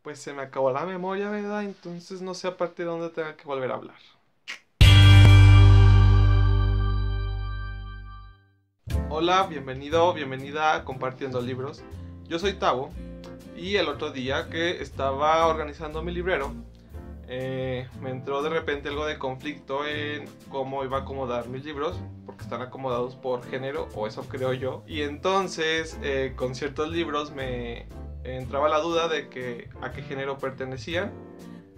Pues se me acabó la memoria, ¿verdad? Entonces no sé a partir de dónde tenga que volver a hablar. Hola, bienvenido, bienvenida a Compartiendo Libros. Yo soy Tavo y el otro día que estaba organizando mi librero, me entró de repente algo de conflicto en cómo iba a acomodar mis libros, porque están acomodados por género, o eso creo yo. Y entonces con ciertos libros me entraba la duda de a qué género pertenecían,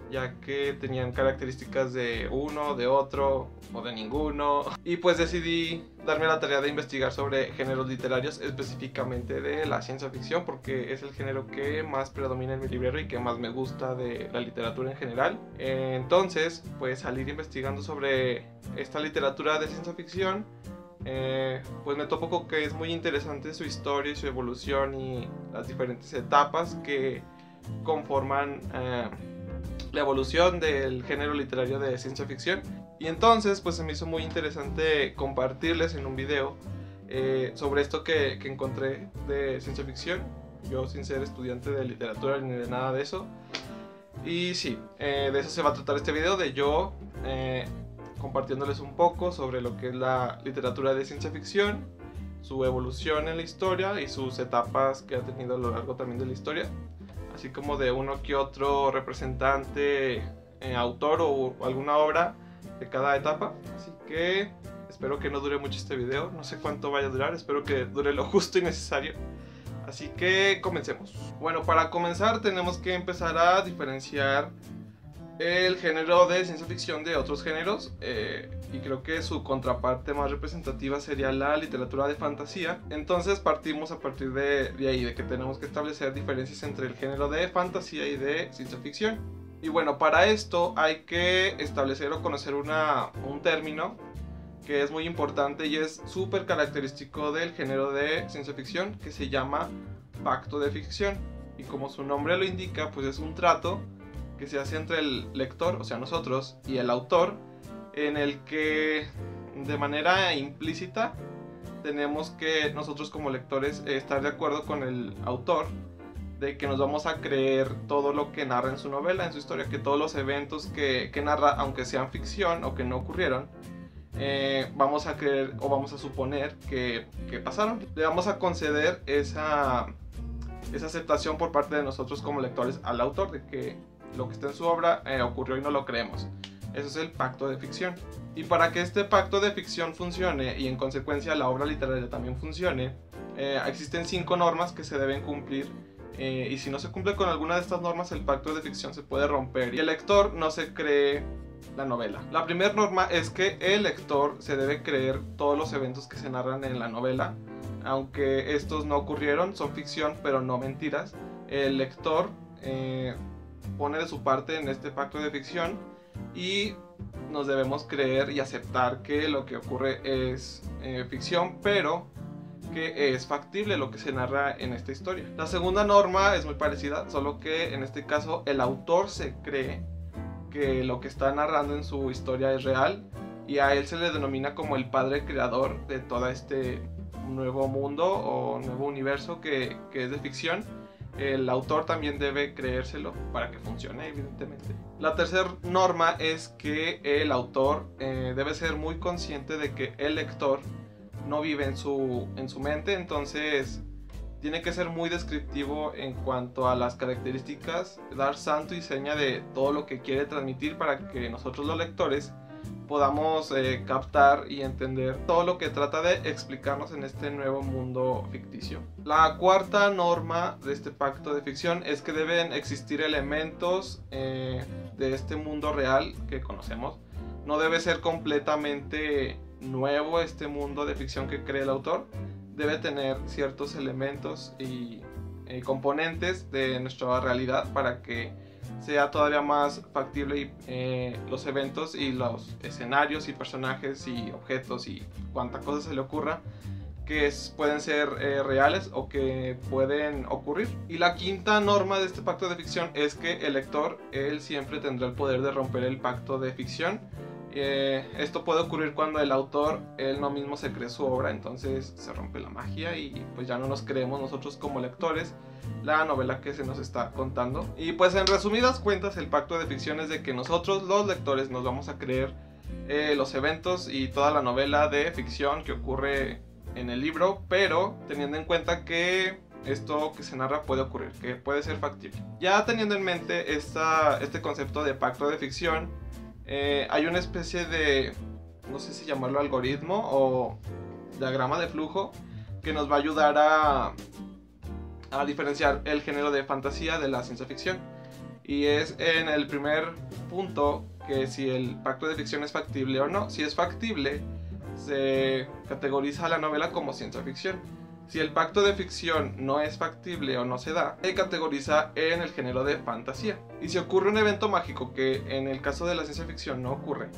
ya que tenían características de uno, de otro o de ninguno. Y pues decidí darme la tarea de investigar sobre géneros literarios, específicamente de la ciencia ficción, porque es el género que más predomina en mi librero y que más me gusta de la literatura en general. Entonces, pues al ir investigando sobre esta literatura de ciencia ficción, pues me topo con que es muy interesante su historia y su evolución y las diferentes etapas que conforman la evolución del género literario de ciencia ficción. Y entonces pues se me hizo muy interesante compartirles en un video sobre esto que encontré de ciencia ficción, yo sin ser estudiante de literatura ni de nada de eso. Y sí, de eso se va a tratar este video, de yo compartiéndoles un poco sobre lo que es la literatura de ciencia ficción, su evolución en la historia y sus etapas que ha tenido a lo largo también de la historia, así como de uno que otro representante, autor o alguna obra de cada etapa. Así que espero que no dure mucho este video, no sé cuánto vaya a durar, espero que dure lo justo y necesario. Así que comencemos. Bueno, para comenzar tenemos que empezar a diferenciar el género de ciencia ficción de otros géneros, y creo que su contraparte más representativa sería la literatura de fantasía. Entonces partimos a partir de ahí, de que tenemos que establecer diferencias entre el género de fantasía y de ciencia ficción. Y bueno, para esto hay que establecer o conocer un término que es muy importante y es súper característico del género de ciencia ficción, que se llama pacto de ficción. Y como su nombre lo indica, pues es un trato que se hace entre el lector, o sea nosotros, y el autor, en el que de manera implícita tenemos que nosotros como lectores estar de acuerdo con el autor, de que nos vamos a creer todo lo que narra en su novela, en su historia, que todos los eventos que narra, aunque sean ficción o que no ocurrieron, vamos a creer o vamos a suponer que pasaron. Le vamos a conceder esa aceptación por parte de nosotros como lectores al autor, de que lo que está en su obra ocurrió y no lo creemos. Eso es el pacto de ficción. Y para que este pacto de ficción funcione y en consecuencia la obra literaria también funcione, existen 5 normas que se deben cumplir, y si no se cumple con alguna de estas normas, el pacto de ficción se puede romper y el lector no se cree la novela. La primera norma es que el lector se debe creer todos los eventos que se narran en la novela, aunque estos no ocurrieron, son ficción pero no mentiras. El lector pone de su parte en este pacto de ficción y nos debemos creer y aceptar que lo que ocurre es ficción, pero que es factible lo que se narra en esta historia. La segunda norma es muy parecida, solo que en este caso el autor se cree que lo que está narrando en su historia es real, y a él se le denomina como el padre creador de todo este nuevo mundo o nuevo universo que es de ficción. El autor también debe creérselo para que funcione, evidentemente. La tercera norma es que el autor debe ser muy consciente de que el lector no vive en su mente, entonces tiene que ser muy descriptivo en cuanto a las características, dar santo y seña de todo lo que quiere transmitir para que nosotros los lectores podamos captar y entender todo lo que trata de explicarnos en este nuevo mundo ficticio. La cuarta norma de este pacto de ficción es que deben existir elementos de este mundo real que conocemos. No debe ser completamente nuevo este mundo de ficción que cree el autor. Debe tener ciertos elementos y componentes de nuestra realidad para que sea todavía más factible los eventos y los escenarios y personajes y objetos y cuanta cosa se le ocurra que pueden ser reales o que pueden ocurrir. Y la quinta norma de este pacto de ficción es que el lector, él siempre tendrá el poder de romper el pacto de ficción Esto puede ocurrir cuando el autor él no mismo se cree su obra, entonces se rompe la magia y pues ya no nos creemos nosotros como lectores la novela que se nos está contando. Y pues en resumidas cuentas, el pacto de ficción es de que nosotros los lectores nos vamos a creer los eventos y toda la novela de ficción que ocurre en el libro, pero teniendo en cuenta que esto que se narra puede ocurrir, que puede ser factible. Ya teniendo en mente este concepto de pacto de ficción, hay una especie de, no sé si llamarlo algoritmo o diagrama de flujo, que nos va a ayudar a diferenciar el género de fantasía de la ciencia ficción. Y es en el primer punto que si el pacto de ficción es factible o no. Si es factible, se categoriza la novela como ciencia ficción. Si el pacto de ficción no es factible o no se da, se categoriza en el género de fantasía. Y si ocurre un evento mágico, que en el caso de la ciencia ficción no ocurre,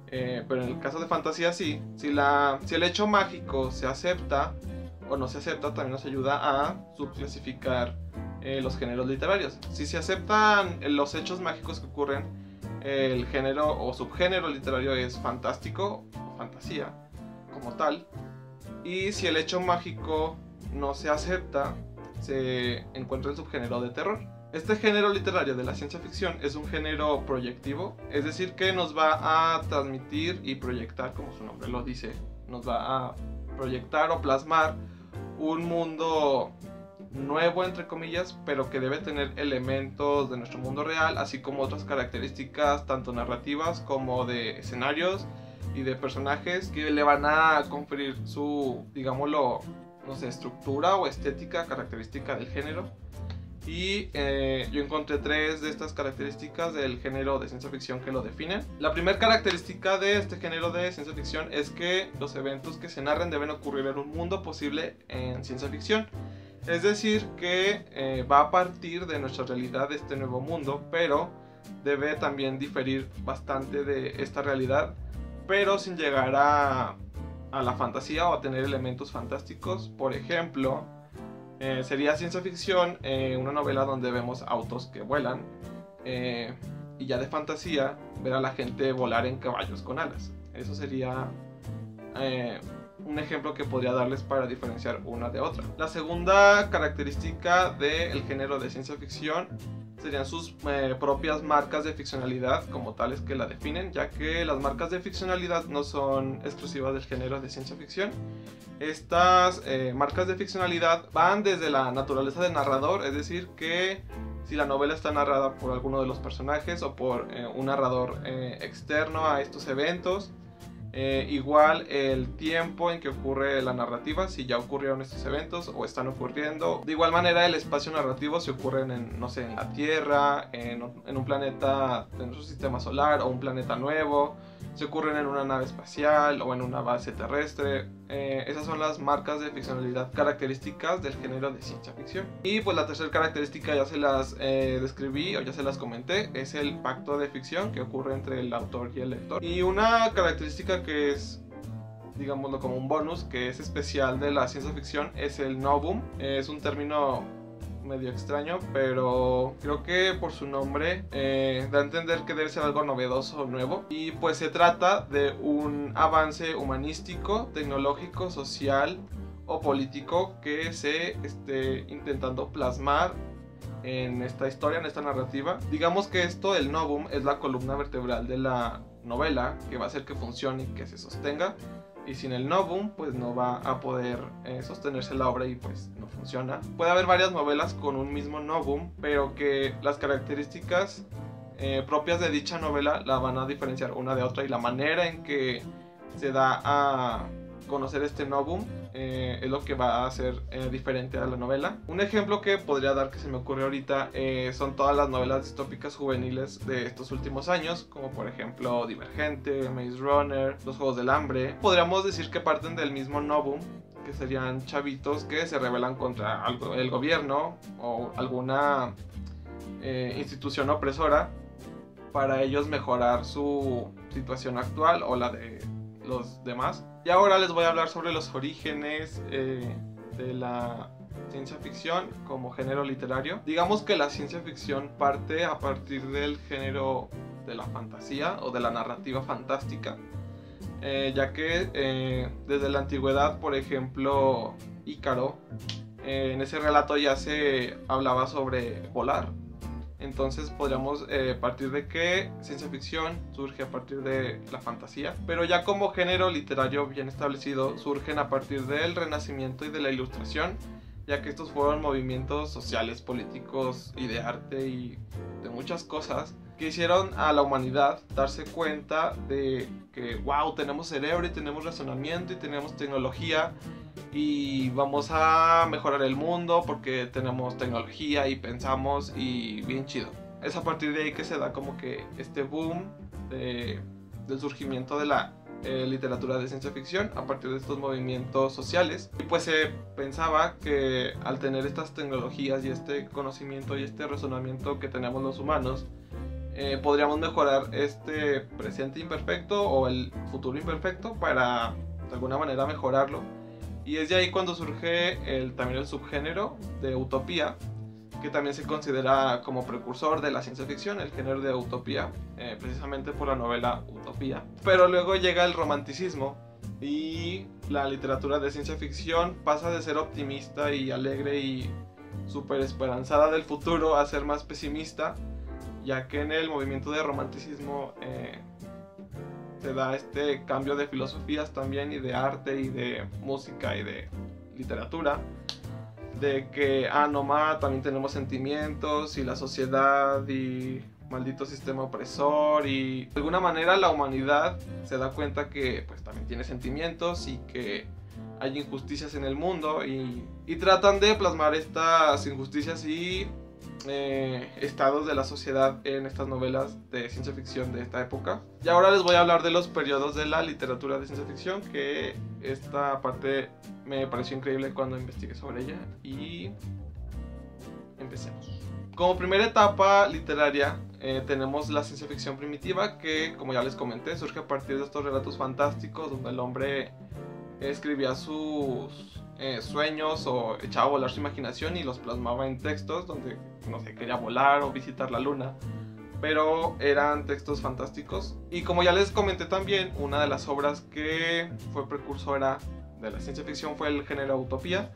pero en el caso de fantasía sí, si el hecho mágico se acepta o no se acepta, también nos ayuda a subclasificar los géneros literarios. Si se aceptan los hechos mágicos que ocurren, el género o subgénero literario es fantástico o fantasía como tal. Y si el hecho mágico no se acepta, se encuentra el subgénero de terror. Este género literario de la ciencia ficción es un género proyectivo, es decir que nos va a transmitir y proyectar, como su nombre lo dice, nos va a proyectar o plasmar un mundo nuevo entre comillas, pero que debe tener elementos de nuestro mundo real, así como otras características tanto narrativas como de escenarios y de personajes que le van a conferir su, digámoslo, no sé, estructura o estética característica del género. Y yo encontré 3 de estas características del género de ciencia ficción que lo definen. La primera característica de este género de ciencia ficción es que los eventos que se narren deben ocurrir en un mundo posible en ciencia ficción. Es decir que va a partir de nuestra realidad este nuevo mundo, pero debe también diferir bastante de esta realidad, pero sin llegar a la fantasía o a tener elementos fantásticos. Por ejemplo, sería ciencia ficción una novela donde vemos autos que vuelan, y ya de fantasía ver a la gente volar en caballos con alas. Eso sería un ejemplo que podría darles para diferenciar una de otra. La segunda característica del género de ciencia ficción serían sus propias marcas de ficcionalidad como tales que la definen, ya que las marcas de ficcionalidad no son exclusivas del género de ciencia ficción. Estas marcas de ficcionalidad van desde la naturaleza del narrador, es decir que si la novela está narrada por alguno de los personajes o por un narrador externo a estos eventos. Igual el tiempo en que ocurre la narrativa, si ya ocurrieron estos eventos o están ocurriendo. De igual manera el espacio narrativo, si ocurren en, no sé, en la Tierra, en un planeta de nuestro sistema solar o un planeta nuevo, si ocurren en una nave espacial o en una base terrestre. Esas son las marcas de ficcionalidad características del género de ciencia ficción. Y pues la tercera característica ya se las describí o ya se las comenté, es el pacto de ficción que ocurre entre el autor y el lector. Y una característica que es, digámoslo como un bonus, que es especial de la ciencia ficción, es el novum. Es un término medio extraño, pero creo que por su nombre da a entender que debe ser algo novedoso o nuevo. Y pues se trata de un avance humanístico, tecnológico, social o político que se esté intentando plasmar en esta historia, en esta narrativa. Digamos que esto, el novum, es la columna vertebral de la novela, que va a hacer que funcione y que se sostenga. Y sin el novum pues no va a poder sostenerse la obra y pues no funciona. Puede haber varias novelas con un mismo novum, pero que las características propias de dicha novela la van a diferenciar una de otra, y la manera en que se da a conocer este novum es lo que va a hacer diferente a la novela. Un ejemplo que podría dar, que se me ocurre ahorita, son todas las novelas distópicas juveniles de estos últimos años, como por ejemplo Divergente, Maze Runner, Los Juegos del Hambre. Podríamos decir que parten del mismo novum, que serían chavitos que se rebelan contra el gobierno o alguna institución opresora para ellos mejorar su situación actual o la de los demás. Y ahora les voy a hablar sobre los orígenes de la ciencia ficción como género literario. Digamos que la ciencia ficción parte a partir del género de la fantasía o de la narrativa fantástica, ya que desde la antigüedad, por ejemplo, Ícaro, en ese relato ya se hablaba sobre volar. Entonces podríamos partir de que ciencia ficción surge a partir de la fantasía, pero ya como género literario bien establecido surgen a partir del Renacimiento y de la Ilustración, ya que estos fueron movimientos sociales, políticos y de arte y de muchas cosas que hicieron a la humanidad darse cuenta de que wow, tenemos cerebro y tenemos razonamiento y tenemos tecnología y vamos a mejorar el mundo porque tenemos tecnología y pensamos y bien chido. Es a partir de ahí que se da como que este boom del surgimiento de la literatura de ciencia ficción a partir de estos movimientos sociales. Y pues se pensaba que al tener estas tecnologías y este conocimiento y este razonamiento que tenemos los humanos, podríamos mejorar este presente imperfecto o el futuro imperfecto para de alguna manera mejorarlo. Y es de ahí cuando surge también el subgénero de utopía, que también se considera como precursor de la ciencia ficción, el género de utopía, precisamente por la novela Utopía. Pero luego llega el romanticismo y la literatura de ciencia ficción pasa de ser optimista y alegre y súper esperanzada del futuro a ser más pesimista, ya que en el movimiento de romanticismo se da este cambio de filosofías también y de arte y de música y de literatura, de que también tenemos sentimientos y la sociedad y maldito sistema opresor, y de alguna manera la humanidad se da cuenta que pues también tiene sentimientos y que hay injusticias en el mundo y tratan de plasmar estas injusticias y estados de la sociedad en estas novelas de ciencia ficción de esta época. Y ahora les voy a hablar de los periodos de la literatura de ciencia ficción, que esta parte me pareció increíble cuando investigué sobre ella, y empecemos. Como primera etapa literaria tenemos la ciencia ficción primitiva, que como ya les comenté surge a partir de estos relatos fantásticos donde el hombre escribía sus sueños o echaba a volar su imaginación y los plasmaba en textos donde, no sé, quería volar o visitar la luna, pero eran textos fantásticos. Y como ya les comenté también, una de las obras que fue precursora de la ciencia ficción fue el género utopía,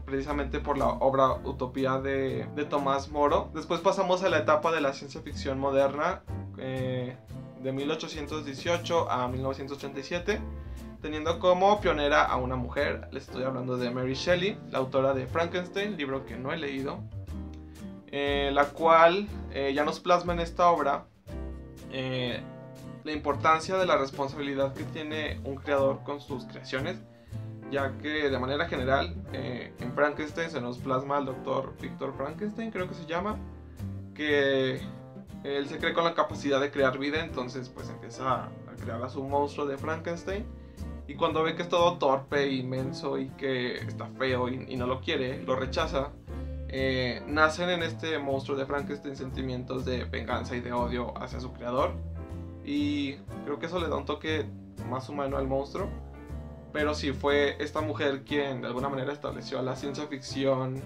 precisamente por la obra Utopía de Tomás Moro. Después pasamos a la etapa de la ciencia ficción moderna, de 1818 a 1937, teniendo como pionera a una mujer. Les estoy hablando de Mary Shelley, la autora de Frankenstein, libro que no he leído, la cual ya nos plasma en esta obra la importancia de la responsabilidad que tiene un creador con sus creaciones, ya que de manera general en Frankenstein se nos plasma al doctor Víctor Frankenstein, creo que se llama, que él se cree con la capacidad de crear vida, entonces pues empieza a crear a su monstruo de Frankenstein. Y cuando ve que es todo torpe, inmenso y que está feo y no lo quiere, lo rechaza, nacen en este monstruo de Frankenstein sentimientos de venganza y de odio hacia su creador. Y creo que eso le da un toque más humano al monstruo. Pero sí, fue esta mujer quien de alguna manera estableció la ciencia ficción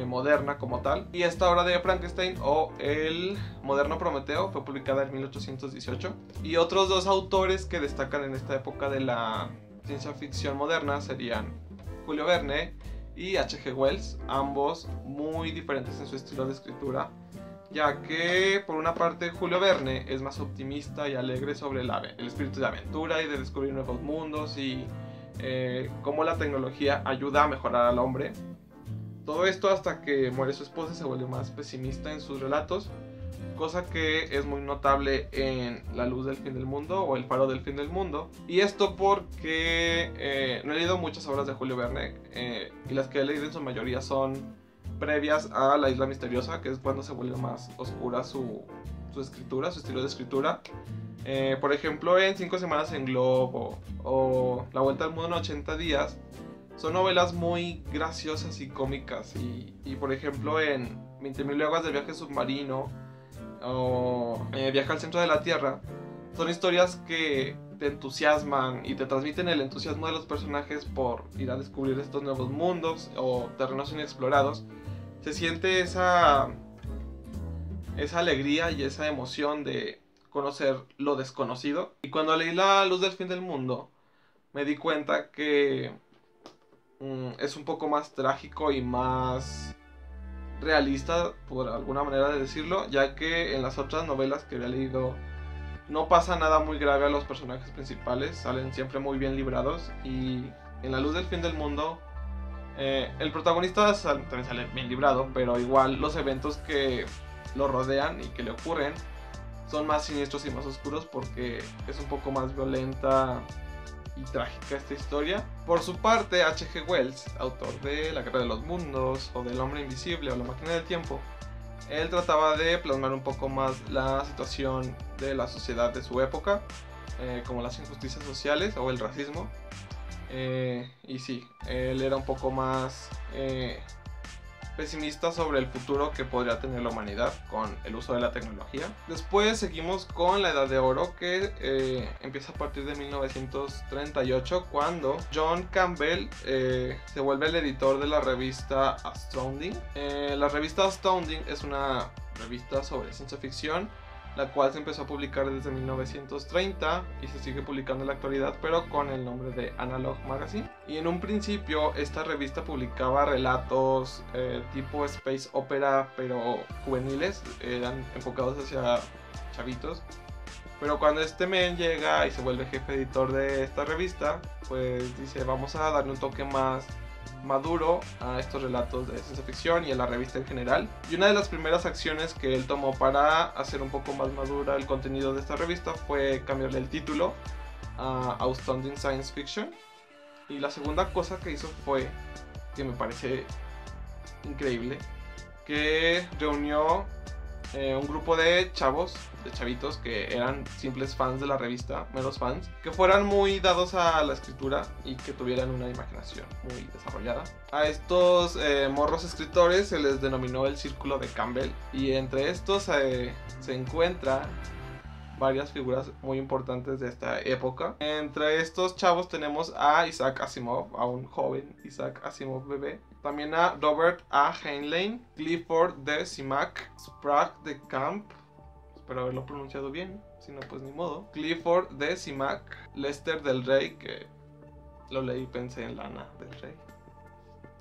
moderna como tal. Y esta obra de Frankenstein, o el moderno Prometeo, fue publicada en 1818. Y otros dos autores que destacan en esta época de la ciencia ficción moderna serían Julio Verne y H.G. Wells, ambos muy diferentes en su estilo de escritura, ya que por una parte Julio Verne es más optimista y alegre sobre el espíritu de aventura y de descubrir nuevos mundos y cómo la tecnología ayuda a mejorar al hombre. Todo esto hasta que muere su esposa y se vuelve más pesimista en sus relatos, cosa que es muy notable en La luz del fin del mundo o El faro del fin del mundo. Y esto porque no he leído muchas obras de Julio Verne, y las que he leído en su mayoría son previas a La isla misteriosa, que es cuando se vuelve más oscura su escritura, su estilo de escritura. Por ejemplo, en 5 semanas en Globo o La vuelta al mundo en 80 días son novelas muy graciosas y cómicas, y por ejemplo en 20.000 leguas de viaje submarino o Viaje al centro de la Tierra son historias que te entusiasman y te transmiten el entusiasmo de los personajes por ir a descubrir estos nuevos mundos o terrenos inexplorados. Se siente esa alegría y esa emoción de conocer lo desconocido. Y cuando leí La luz del fin del mundo, me di cuenta que es un poco más trágico y más realista, por alguna manera de decirlo, ya que en las otras novelas que había leído no pasa nada muy grave a los personajes principales, salen siempre muy bien librados. Y en La luz del fin del mundo el protagonista también sale bien librado, pero igual los eventos que lo rodean y que le ocurren son más siniestros y más oscuros, porque es un poco más violenta y trágica esta historia. Por su parte, H.G. Wells, autor de La guerra de los mundos o del hombre invisible o La máquina del tiempo, él trataba de plasmar un poco más la situación de la sociedad de su época, como las injusticias sociales o el racismo. Y sí, él era un poco más pesimista sobre el futuro que podría tener la humanidad con el uso de la tecnología. Después seguimos con la Edad de Oro, que empieza a partir de 1938, cuando John Campbell se vuelve el editor de la revista Astounding. La revista Astounding es una revista sobre ciencia ficción, la cual se empezó a publicar desde 1930 y se sigue publicando en la actualidad, pero con el nombre de Analog Magazine. Y en un principio esta revista publicaba relatos tipo space opera, pero juveniles, eran enfocados hacia chavitos. Pero cuando este men llega y se vuelve jefe editor de esta revista, pues dice, vamos a darle un toque más maduro a estos relatos de ciencia ficción y a la revista en general. Y una de las primeras acciones que él tomó para hacer un poco más madura el contenido de esta revista fue cambiarle el título a Astounding Science Fiction. Y la segunda cosa que hizo fue, que me parece increíble, que reunió un grupo de chavitos que eran simples fans de la revista, meros fans, que fueran muy dados a la escritura y que tuvieran una imaginación muy desarrollada. A estos morros escritores se les denominó el Círculo de Campbell, y entre estos se encuentran varias figuras muy importantes de esta época. Entre estos chavos tenemos a Isaac Asimov, a un joven Isaac Asimov bebé. También a Robert A. Heinlein, Clifford D. Simak, Sprague de Camp, espero haberlo pronunciado bien, si no pues ni modo, Clifford D. Simak, Lester del Rey, que lo leí y pensé en Lana del Rey,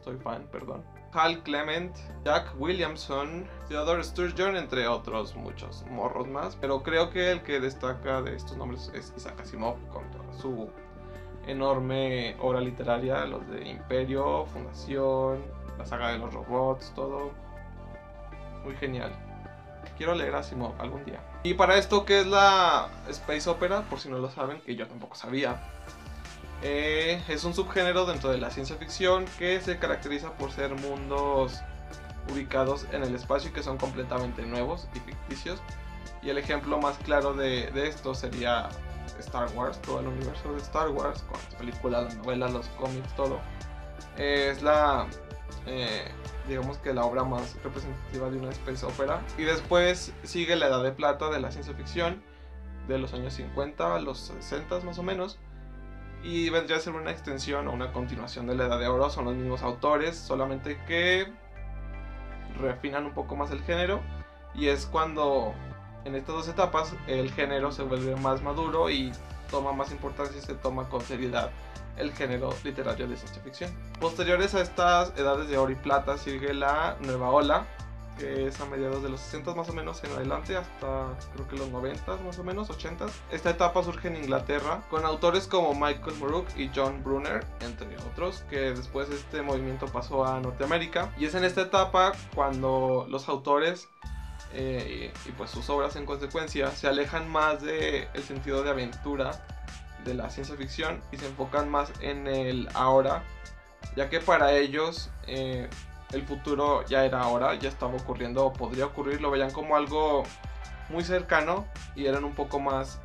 soy fan, perdón, Hal Clement, Jack Williamson, Theodore Sturgeon, entre otros muchos morros más. Pero creo que el que destaca de estos nombres es Isaac Asimov, con toda su enorme obra literaria, los de Imperio, Fundación, la saga de los robots, todo muy genial. Quiero leer Asimov algún día. Y para esto, ¿qué es la Space Opera? Por si no lo saben, que yo tampoco sabía. Es un subgénero dentro de la ciencia ficción que se caracteriza por ser mundos ubicados en el espacio y que son completamente nuevos y ficticios. Y el ejemplo más claro de esto sería Star Wars, todo el universo de Star Wars, con las películas, las novelas, los cómics, todo. Es digamos que la obra más representativa de una space opera. Y después sigue la Edad de Plata de la ciencia ficción, de los años 50 a los 60 más o menos. Y vendría a ser una extensión o una continuación de la Edad de Oro. Son los mismos autores, solamente que refinan un poco más el género. Y es cuando en estas dos etapas el género se vuelve más maduro y toma más importancia y se toma con seriedad el género literario de ciencia ficción. Posteriores a estas edades de oro y plata sigue la nueva ola, que es a mediados de los 60 más o menos en adelante hasta creo que los 90 más o menos, 80. Esta etapa surge en Inglaterra con autores como Michael Moorcock y John Brunner, entre otros, que después este movimiento pasó a Norteamérica. Y es en esta etapa cuando los autores y pues sus obras en consecuencia se alejan más del sentido de aventura de la ciencia ficción y se enfocan más en el ahora, ya que para ellos el futuro ya era ahora, ya estaba ocurriendo o podría ocurrir, lo veían como algo muy cercano y eran un poco más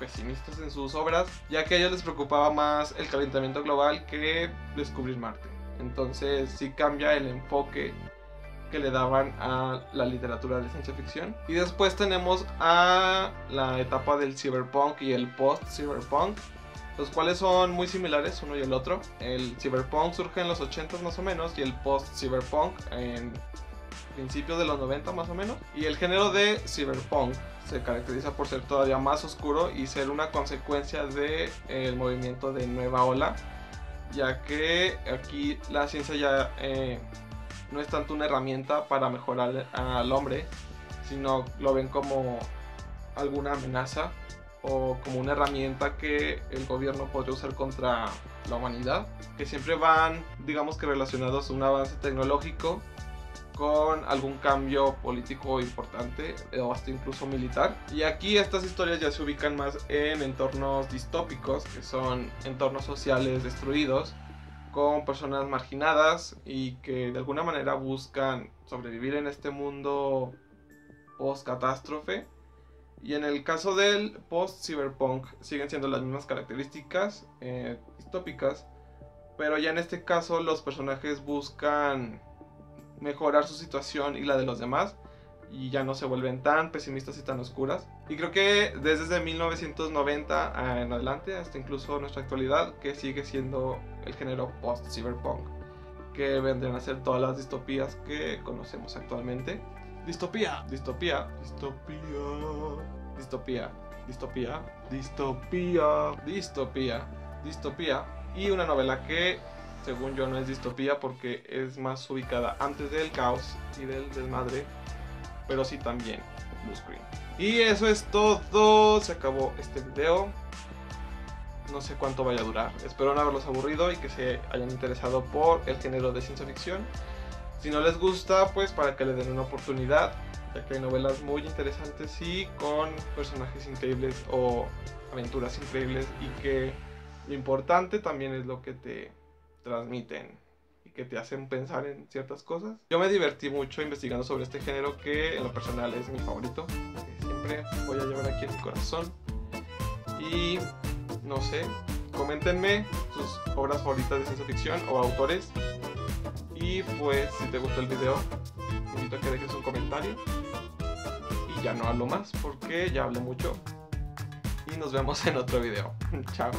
pesimistas en sus obras, ya que a ellos les preocupaba más el calentamiento global que descubrir Marte. Entonces sí cambia el enfoque que le daban a la literatura de ciencia ficción. Y después tenemos a la etapa del cyberpunk y el post-cyberpunk, los cuales son muy similares uno y el otro. El cyberpunk surge en los 80 más o menos y el post-cyberpunk en principios de los 90 más o menos. Y el género de cyberpunk se caracteriza por ser todavía más oscuro y ser una consecuencia del movimiento de nueva ola, ya que aquí la ciencia ya no es tanto una herramienta para mejorar al hombre, sino lo ven como alguna amenaza o como una herramienta que el gobierno podría usar contra la humanidad, que siempre van, digamos que relacionados a un avance tecnológico con algún cambio político importante o hasta incluso militar. Y aquí estas historias ya se ubican más en entornos distópicos, que son entornos sociales destruidos, con personas marginadas y que de alguna manera buscan sobrevivir en este mundo post-catástrofe. Y en el caso del post-cyberpunk siguen siendo las mismas características distópicas, pero ya en este caso los personajes buscan mejorar su situación y la de los demás, y ya no se vuelven tan pesimistas y tan oscuras. Y creo que desde 1990 en adelante, hasta incluso nuestra actualidad, que sigue siendo el género post-cyberpunk, que vendrían a ser todas las distopías que conocemos actualmente. Distopía, distopía, distopía, distopía, distopía, distopía, distopía, distopía. Y una novela que, según yo, no es distopía porque es más ubicada antes del caos y del desmadre, pero sí también blue screen. Y eso es todo, se acabó este video. No sé cuánto vaya a durar, espero no haberlos aburrido y que se hayan interesado por el género de ciencia ficción. Si no les gusta, pues para que le den una oportunidad, ya que hay novelas muy interesantes y con personajes increíbles o aventuras increíbles, y que lo importante también es lo que te transmiten y que te hacen pensar en ciertas cosas. Yo me divertí mucho investigando sobre este género, que en lo personal es mi favorito, que siempre voy a llevar aquí en mi corazón. Y no sé, coméntenme sus obras favoritas de ciencia ficción o autores. Y pues si te gustó el video, te invito a que dejes un comentario. Y ya no hablo más porque ya hablé mucho. Y nos vemos en otro video. Chao.